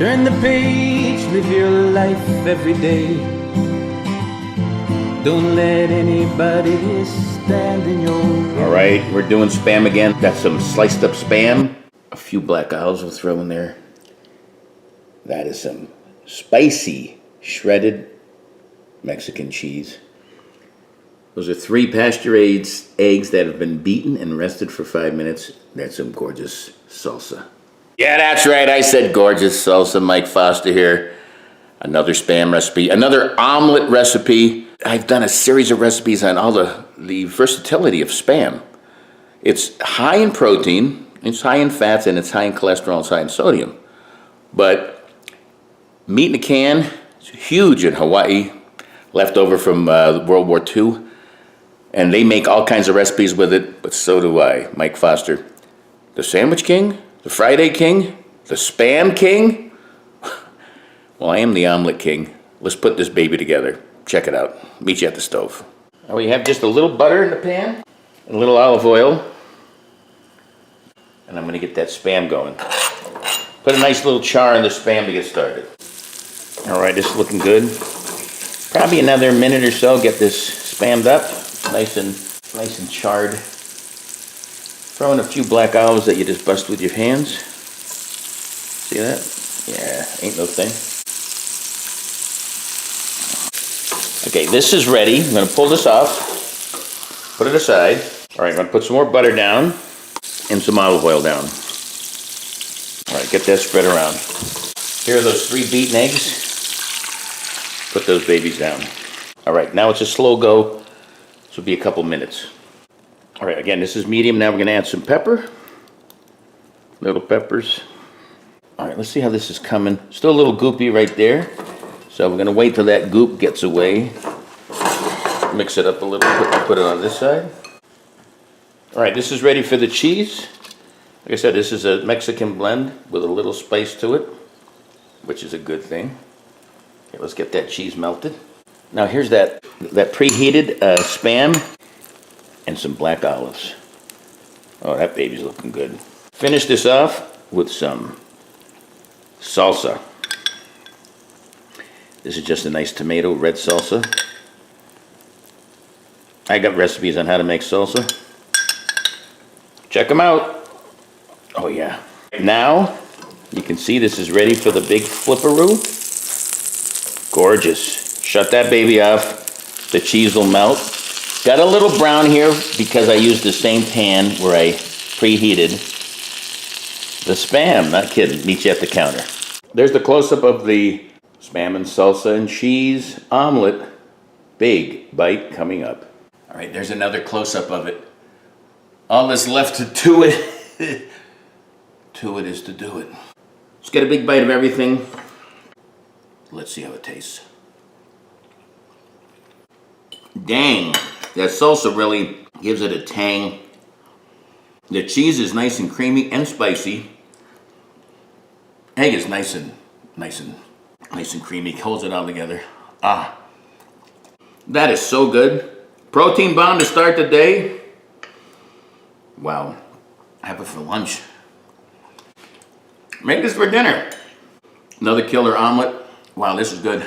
Turn the page, live your life every day. Don't let anybody stand in your way. All right, we're doing Spam again. Got some sliced up Spam. A few black olives we'll throw in there. That is some spicy shredded Mexican cheese. Those are 3 pasture-raised eggs that have been beaten and rested for 5 minutes. That's some gorgeous salsa. Yeah, that's right. I said gorgeous salsa. Mike Foster here. Another Spam recipe. Another omelet recipe. I've done a series of recipes on all the versatility of Spam. It's high in protein, it's high in fats, and it's high in cholesterol, it's high in sodium. But meat in a can, it's huge in Hawaii, left over from World War II. And they make all kinds of recipes with it, but so do I, Mike Foster. The Sandwich King? The Friday King? The Spam King? Well, I am the Omelet King. Let's put this baby together. Check it out. Meet you at the stove. Now we have just a little butter in the pan, and a little olive oil. And I'm gonna get that Spam going. Put a nice little char in the Spam to get started. All right, this is looking good. Probably another minute or so, get this Spammed up. Nice and charred. Throw in a few black olives that you just bust with your hands. See that? Yeah, ain't no thing. Okay, this is ready. I'm gonna pull this off, put it aside. All right, I'm gonna put some more butter down and some olive oil down. All right, get that spread around. Here are those 3 beaten eggs. Put those babies down. All right, now it's a slow go. This will be a couple minutes. All right, again, this is medium. Now we're gonna add some pepper. Little peppers. All right, let's see how this is coming. Still a little goopy right there. So we're gonna wait till that goop gets away. Mix it up a little, put it on this side. All right, this is ready for the cheese. Like I said, this is a Mexican blend with a little spice to it, which is a good thing. Okay, let's get that cheese melted. Now here's that preheated Spam and some black olives. Oh, that baby's looking good. Finish this off with some salsa. This is just a nice tomato red salsa. I got recipes on how to make salsa. Check them out. Oh yeah. Now, you can see this is ready for the big flipperoo. Gorgeous. Shut that baby off. The cheese will melt. Got a little brown here because I used the same pan where I preheated the Spam. Not kidding. Meet you at the counter. There's the close-up of the Spam and salsa and cheese omelet. Big bite coming up. All right, there's another close-up of it. All that's left to do it, is to do it. Let's get a big bite of everything. Let's see how it tastes. Dang, that salsa really gives it a tang. The cheese is nice and creamy and spicy. Egg is nice and creamy. Holds it all together. Ah, that is so good. Protein bomb to start the day. Wow, have it for lunch. Make this for dinner. Another killer omelet. Wow, this is good.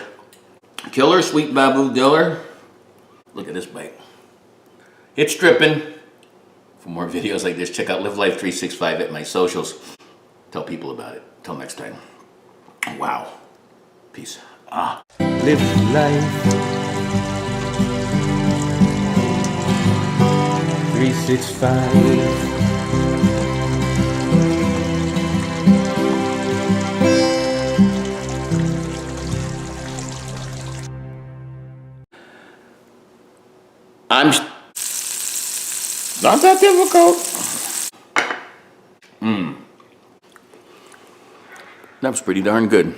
Killer sweet babu diller. Look at this bite. It's dripping. For more videos like this, check out Live Life 365 at my socials. Tell people about it. Till next time. Wow. Peace. Ah. Live life 365. Not that difficult. That was pretty darn good.